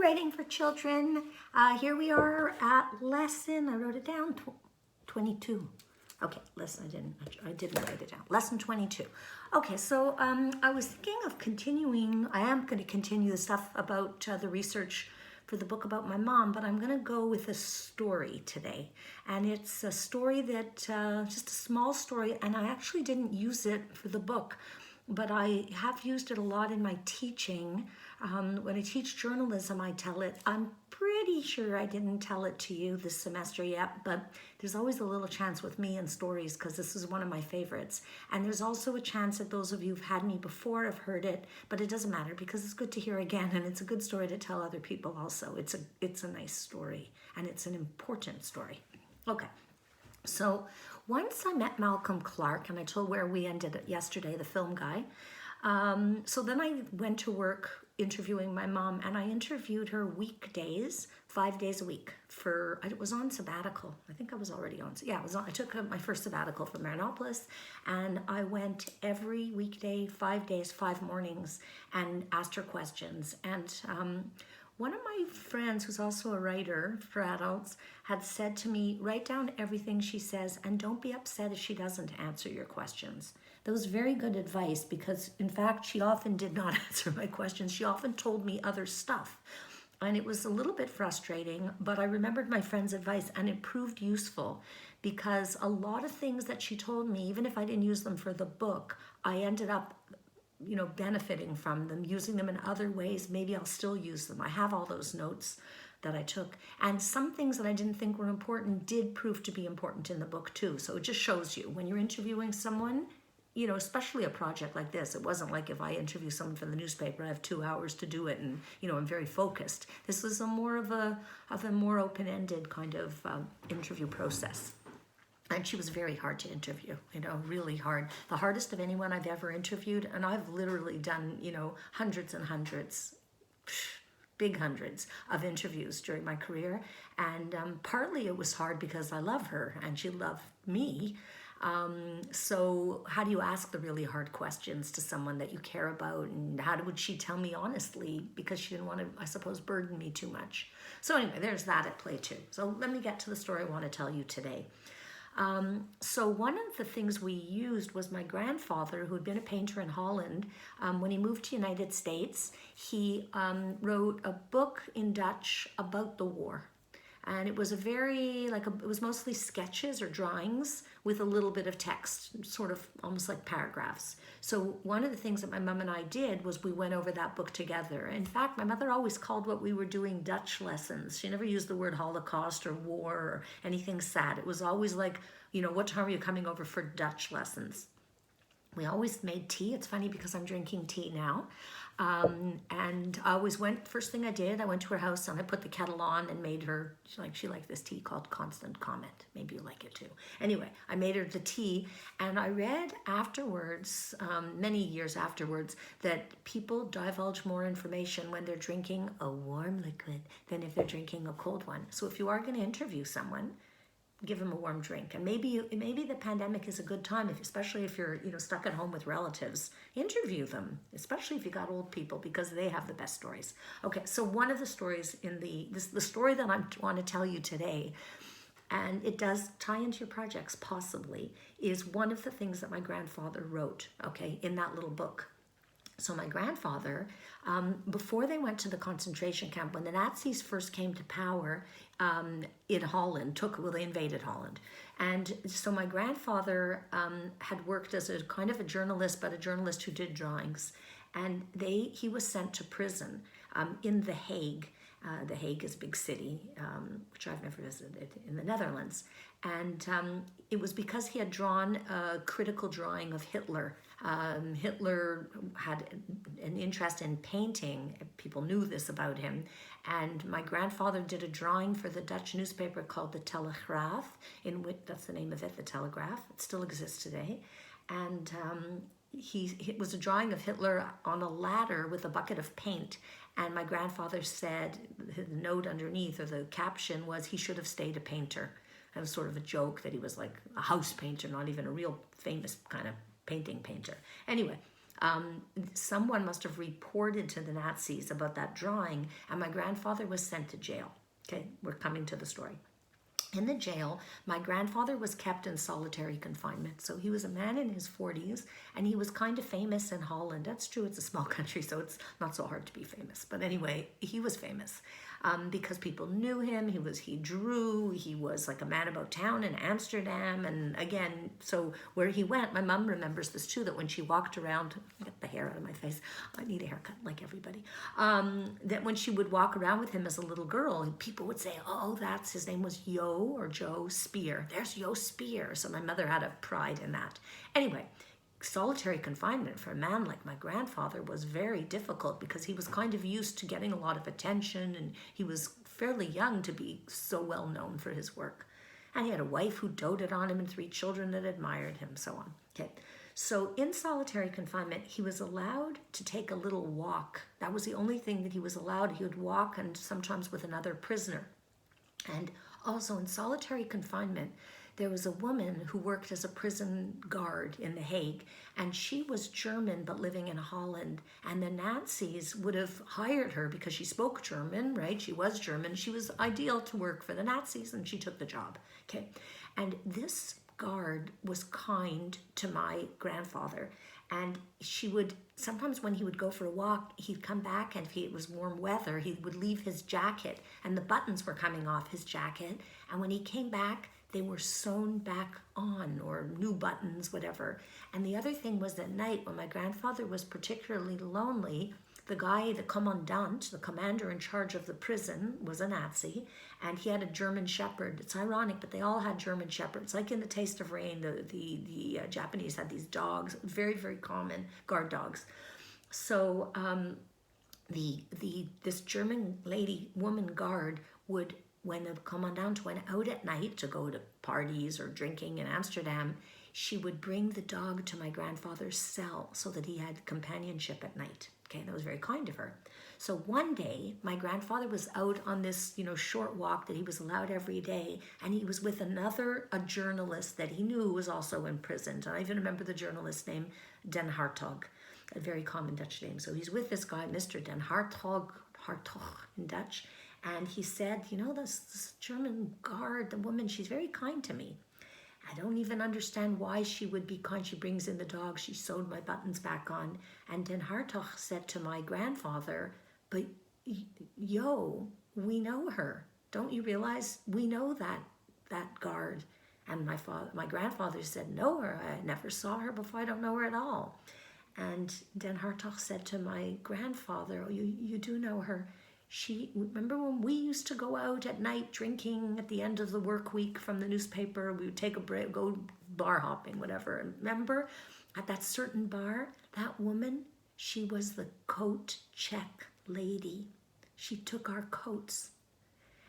Writing for Children. Here we are at lesson, I wrote it down, 22. Okay, listen, I didn't write it down. Lesson 22. Okay, so I was thinking of continuing, I am going to continue the stuff about the research for the book about my mom, but I'm going to go with a story today. And it's a story that, just a small story, and I actually didn't use it for the book, but I have used it a lot in my teaching. When I teach journalism, I tell it. I'm pretty sure I didn't tell it to you this semester yet, but there's always a little chance with me and stories because this is one of my favorites. And there's also a chance that those of you who've had me before have heard it, but it doesn't matter because it's good to hear again, and it's a good story to tell other people also. It's a nice story, and it's an important story. Okay. So once I met Malcolm Clark, and I told where we ended yesterday, the film guy. So then I went to work interviewing my mom, and I interviewed her weekdays, 5 days a week it was on sabbatical. I think I was already on, yeah, I took my first sabbatical from Marinopolis, and I went every weekday, 5 days, 5 mornings, and asked her questions. And one of my friends, who's also a writer for adults, had said to me, write down everything she says and don't be upset if she doesn't answer your questions. That was very good advice because, in fact, she often did not answer my questions. She often told me other stuff. And it was a little bit frustrating, but I remembered my friend's advice and it proved useful because a lot of things that she told me, even if I didn't use them for the book, I ended up benefiting from them, using them in other ways. Maybe I'll still use them. I have all those notes that I took. And some things that I didn't think were important did prove to be important in the book too. So it just shows you when you're interviewing someone, especially a project like this, it wasn't like if I interview someone for the newspaper, I have 2 hours to do it and, I'm very focused. This was a more open-ended kind of interview process. And she was very hard to interview, really hard. The hardest of anyone I've ever interviewed. And I've literally done, hundreds and hundreds, big hundreds of interviews during my career. And partly it was hard because I love her and she loved me. So how do you ask the really hard questions to someone that you care about? And how would she tell me honestly? Because she didn't want to, I suppose, burden me too much. So anyway, there's that at play too. So let me get to the story I want to tell you today. So one of the things we used was my grandfather, who had been a painter in Holland. When he moved to the United States, he wrote a book in Dutch about the war. And it was it was mostly sketches or drawings with a little bit of text, sort of almost like paragraphs. So one of the things that my mom and I did was we went over that book together. In fact, my mother always called what we were doing Dutch lessons. She never used the word Holocaust or war or anything sad. It was always like, what time are you coming over for Dutch lessons? We always made tea. It's funny because I'm drinking tea now. And I always first thing I did, I went to her house and I put the kettle on and made her, she liked this tea called Constant Comment. Maybe you like it too. Anyway, I made her the tea, and I read afterwards, many years afterwards, that people divulge more information when they're drinking a warm liquid than if they're drinking a cold one. So if you are going to interview someone, give them a warm drink. And maybe the pandemic is a good time, especially if you're stuck at home with relatives. Interview them, especially if you got old people, because they have the best stories. Okay, so one of the stories in the story that I want to tell you today, and it does tie into your projects possibly, is one of the things that my grandfather wrote, okay, in that little book. So my grandfather, before they went to the concentration camp, when the Nazis first came to power in Holland, they invaded Holland. And so my grandfather had worked as a kind of a journalist, but a journalist who did drawings. And he was sent to prison in The Hague. The Hague is a big city, which I've never visited, in the Netherlands. And it was because he had drawn a critical drawing of Hitler. Hitler had an interest in painting. People knew this about him. And my grandfather did a drawing for the Dutch newspaper called the Telegraaf, that's the name of it, the Telegraph. It still exists today. And it was a drawing of Hitler on a ladder with a bucket of paint. And my grandfather said, the note underneath, or the caption was, he should have stayed a painter. It was sort of a joke that he was like a house painter, not even a real famous kind of painter. Anyway, Someone must have reported to the Nazis about that drawing, and my grandfather was sent to jail. Okay, we're coming to the story. In the jail, my grandfather was kept in solitary confinement. So he was a man in his 40s, and he was kind of famous in Holland. That's true, it's a small country, so it's not so hard to be famous. But anyway, he was famous because people knew him. He drew, he was like a man about town in Amsterdam. And again, so where he went, my mom remembers this too, that when she walked around, get the hair out of my face, I need a haircut like everybody, that when she would walk around with him as a little girl, people would say, oh, that's, his name was Joe Spear. There's Joe Spear. So my mother had a pride in that. Anyway, solitary confinement for a man like my grandfather was very difficult because he was kind of used to getting a lot of attention, and he was fairly young to be so well known for his work. And he had a wife who doted on him and 3 children that admired him, so on. Okay. So in solitary confinement, he was allowed to take a little walk. That was the only thing that he was allowed. He would walk, and sometimes with another prisoner. And also in solitary confinement, there was a woman who worked as a prison guard in The Hague, and she was German but living in Holland, and the Nazis would have hired her because she spoke German, right? She was German. She was ideal to work for the Nazis, and she took the job. Okay. And this guard was kind to my grandfather, and she would sometimes, when he would go for a walk, he'd come back, and if it was warm weather, he would leave his jacket, and the buttons were coming off his jacket, and when he came back, they were sewn back on, or new buttons, whatever. And the other thing was, at night, when my grandfather was particularly lonely, the guy, the commandant, the commander in charge of the prison, was a Nazi, and he had a German shepherd. It's ironic, but they all had German shepherds. Like in The Taste of Rain, the Japanese had these dogs, very, very common, guard dogs. So this German woman guard would, when the commandant went out at night to go to parties or drinking in Amsterdam, she would bring the dog to my grandfather's cell so that he had companionship at night. Okay, that was very kind of her. So one day, my grandfather was out on this, short walk that he was allowed every day, and he was with a journalist that he knew was also imprisoned. And I even remember the journalist's name, Den Hartog, a very common Dutch name. So he's with this guy, Mr. Den Hartog in Dutch, and he said, this German guard, the woman, she's very kind to me. I don't even understand why she would be kind. She brings in the dog. She sewed my buttons back on. And Den Hartog said to my grandfather, but we know her. Don't you realize we know that guard? And my grandfather said, know her. I never saw her before. I don't know her at all. And Den Hartog said to my grandfather, oh, you do know her. Remember when we used to go out at night drinking at the end of the work week from the newspaper? We would take a break, go bar hopping, whatever. And remember at that certain bar, that woman, she was the coat check lady. She took our coats.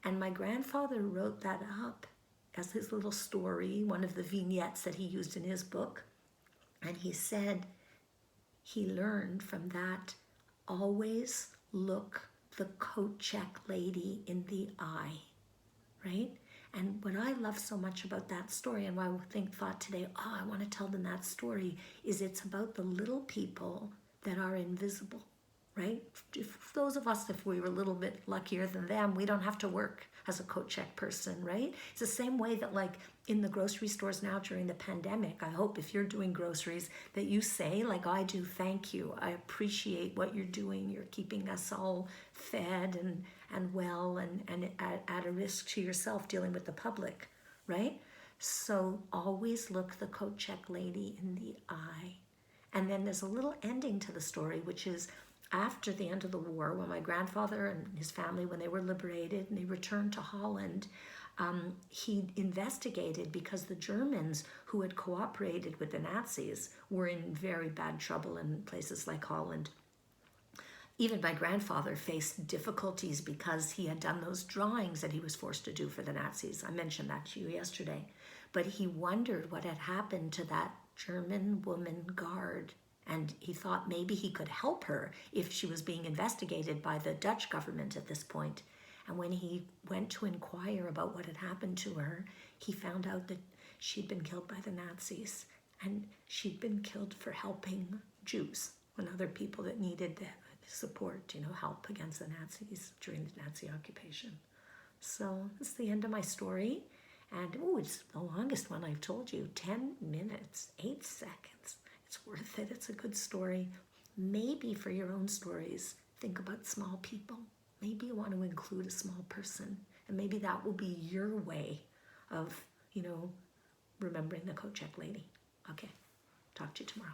And my grandfather wrote that up as his little story, one of the vignettes that he used in his book. And he said he learned from that, always look the coat check lady in the eye, right? And what I love so much about that story, and why I thought today, I want to tell them that story, is it's about the little people that are invisible, right? If those of us, if we were a little bit luckier than them, we don't have to work as a coat check person, right? It's the same way that, like, in the grocery stores now during the pandemic, I hope if you're doing groceries that you say, like I do, thank you. I appreciate what you're doing. You're keeping us all fed and well and at a risk to yourself dealing with the public, right? So always look the coat check lady in the eye. And then there's a little ending to the story, which is after the end of the war, when my grandfather and his family, when they were liberated and they returned to Holland, he investigated, because the Germans who had cooperated with the Nazis were in very bad trouble in places like Holland. Even my grandfather faced difficulties because he had done those drawings that he was forced to do for the Nazis. I mentioned that to you yesterday. But he wondered what had happened to that German woman guard. And he thought maybe he could help her if she was being investigated by the Dutch government at this point. And when he went to inquire about what had happened to her, he found out that she'd been killed by the Nazis, and she'd been killed for helping Jews. when other people that needed support, help against the Nazis during the Nazi occupation. So that's the end of my story. And it's the longest one I've told you, 10 minutes, 8 seconds. It's worth it. It's a good story. Maybe for your own stories, think about small people. Maybe you want to include a small person, and maybe that will be your way of, remembering the coat check lady. Okay, talk to you tomorrow.